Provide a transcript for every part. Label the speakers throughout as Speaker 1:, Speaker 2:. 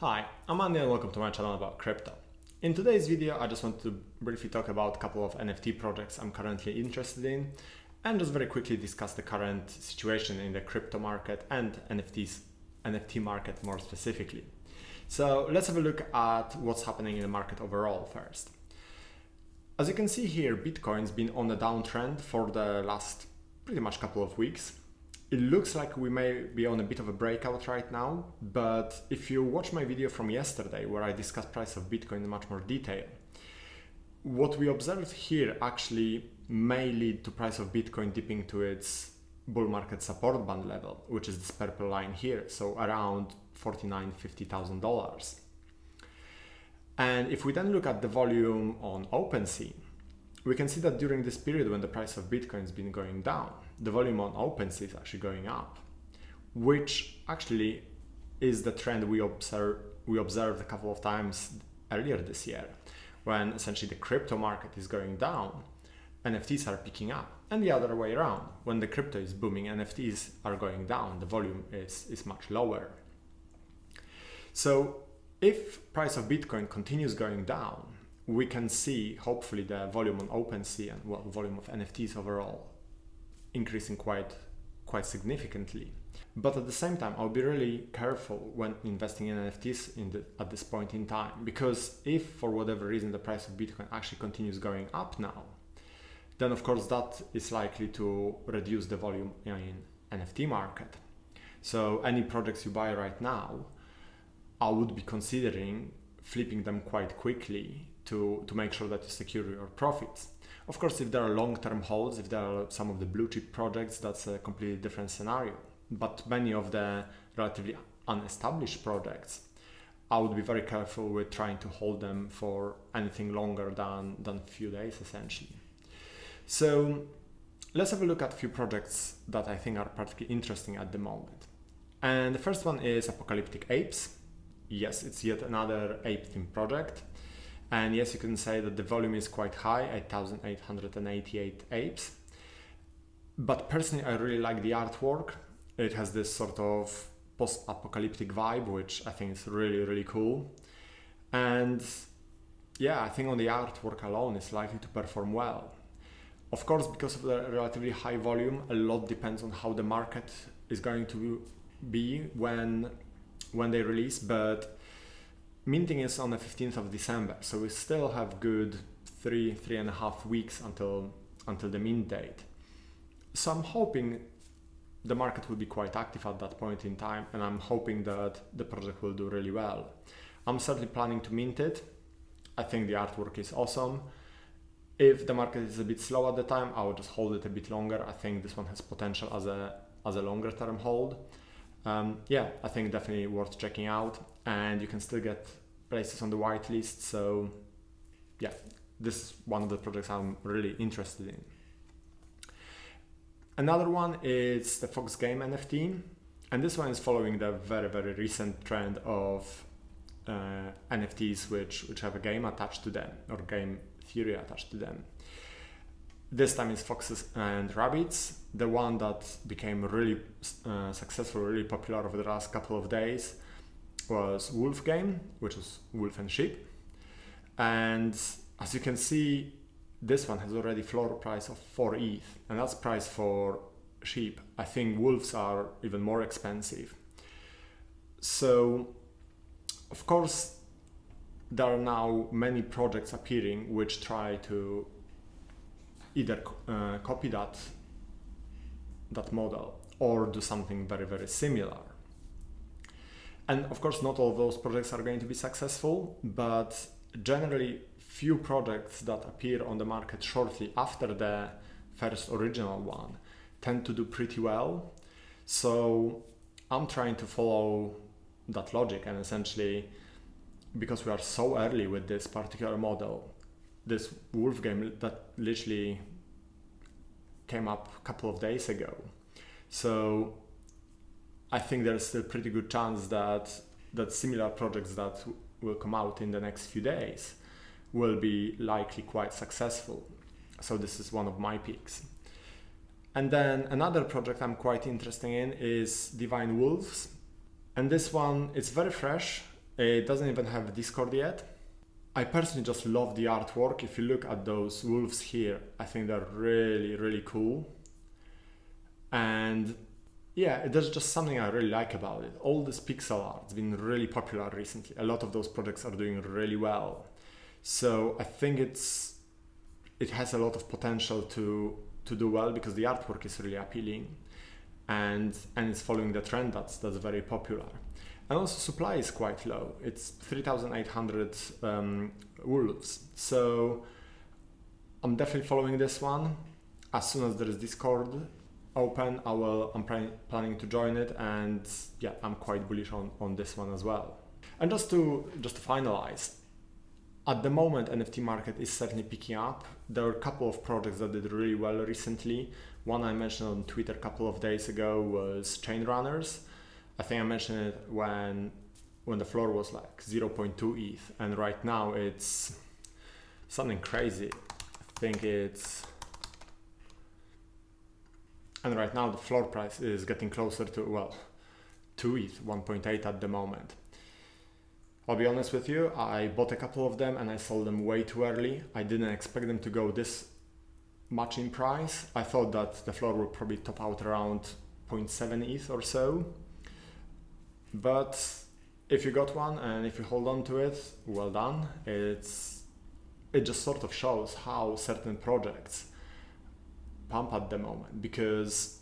Speaker 1: Hi, I'm Andy and welcome to my channel about crypto. In today's video, I just want to briefly talk about a couple of NFT projects I'm currently interested in and just very quickly discuss the current situation in the crypto market and NFT market more specifically. So let's have a look at what's happening in the market overall first. As you can see here, Bitcoin's been on a downtrend for the last pretty much couple of weeks. It looks like we may be on a bit of a breakout right now, but if you watch my video from yesterday where I discussed price of Bitcoin in much more detail, what we observed here actually may lead to price of Bitcoin dipping to its bull market support band level, which is this purple line here, so around $49,000-$50,000. And if we then look at the volume on OpenSea, we can see that during this period when the price of Bitcoin has been going down, the volume on OpenSea is actually going up, which actually is the trend we observed a couple of times earlier this year, when essentially the crypto market is going down, NFTs are picking up, and the other way around. When the crypto is booming, NFTs are going down, the volume is much lower. So if price of Bitcoin continues going down, we can see hopefully the volume on OpenSea and volume of NFTs overall increasing quite significantly. But at the same time, I'll be really careful when investing in NFTs at this point in time, because if for whatever reason the price of Bitcoin actually continues going up now, then of course that is likely to reduce the volume in NFT market. So any projects you buy right now, I would be considering flipping them quite quickly to make sure that you secure your profits. Of course, if there are long-term holds, if there are some of the blue chip projects, that's a completely different scenario. But many of the relatively unestablished projects, I would be very careful with trying to hold them for anything longer than a few days, essentially. So let's have a look at a few projects that I think are particularly interesting at the moment. And the first one is Apocalyptic Apes. Yes, it's yet another ape-themed project. And yes, you can say that the volume is quite high, 8,888 apes. But personally, I really like the artwork. It has this sort of post-apocalyptic vibe, which I think is really, really cool. And yeah, I think on the artwork alone, it's likely to perform well. Of course, because of the relatively high volume, a lot depends on how the market is going to be when they release, but minting is on the 15th of December, so we still have good three and a half weeks until the mint date. So I'm hoping the market will be quite active at that point in time, and I'm hoping that the project will do really well. I'm certainly planning to mint it. I think the artwork is awesome. If the market is a bit slow at the time, I will just hold it a bit longer. I think this one has potential as a longer term hold. Yeah, I think definitely worth checking out, and you can still get places on the whitelist. So yeah, this is one of the projects I'm really interested in. Another one is the Fox Game NFT, and this one is following the very, very recent trend of NFTs which have a game attached to them, or game theory attached to them. This time it's foxes and rabbits. The one that became really successful, really popular over the last couple of days was Wolf Game, which was wolf and sheep. And as you can see, this one has already floor price of 4 ETH, and that's price for sheep. I think wolves are even more expensive. So, of course, there are now many projects appearing which try to either copy that model or do something very, very similar. And of course, not all of those projects are going to be successful, but generally few projects that appear on the market shortly after the first original one tend to do pretty well. So I'm trying to follow that logic, and essentially, because we are so early with this particular model, this wolf game that literally came up a couple of days ago. So I think there's still a pretty good chance that similar projects that will come out in the next few days will be likely quite successful. So this is one of my picks. And then another project I'm quite interested in is Divine Wolves. And this one, it's very fresh. It doesn't even have a Discord yet. I personally just love the artwork. If you look at those wolves here, I think they're really, really cool. And yeah, there's just something I really like about it. All this pixel art's been really popular recently. A lot of those projects are doing really well. So I think it has a lot of potential to do well because the artwork is really appealing and it's following the trend that's very popular. And also supply is quite low. It's 3,800 wolves. So I'm definitely following this one. As soon as there is Discord open, I'm planning to join it, and yeah, I'm quite bullish on this one as well. And just to finalize, at the moment NFT market is certainly picking up. There are a couple of projects that did really well recently. One I mentioned on Twitter a couple of days ago was Chain Runners. I think I mentioned it when the floor was like 0.2 ETH, and right now it's something crazy. I think and right now the floor price is getting closer to 2 ETH, 1.8 at the moment. I'll be honest with you, I bought a couple of them and I sold them way too early. I didn't expect them to go this much in price. I thought that the floor would probably top out around 0.7 ETH or so. But if you got one and if you hold on to it, well done. It just sort of shows how certain projects pump at the moment, because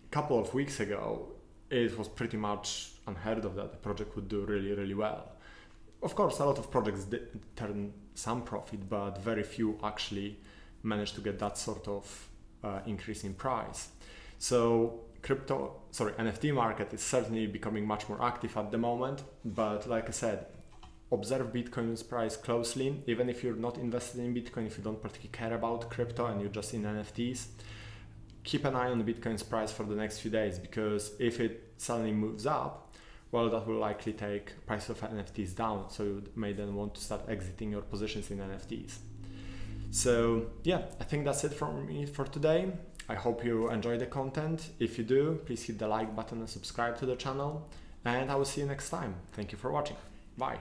Speaker 1: a couple of weeks ago it was pretty much unheard of that the project would do really, really well. Of course, a lot of projects turn some profit, but very few actually managed to get that sort of increase in price. So NFT market is certainly becoming much more active at the moment, but like I said, observe Bitcoin's price closely. Even if you're not invested in Bitcoin, if you don't particularly care about crypto and you're just in NFTs, keep an eye on Bitcoin's price for the next few days, because if it suddenly moves up, well, that will likely take price of NFTs down. So you may then want to start exiting your positions in NFTs. So yeah, I think that's it from me for today. I hope you enjoyed the content. If you do, please hit the like button and subscribe to the channel. And I will see you next time. Thank you for watching. Bye.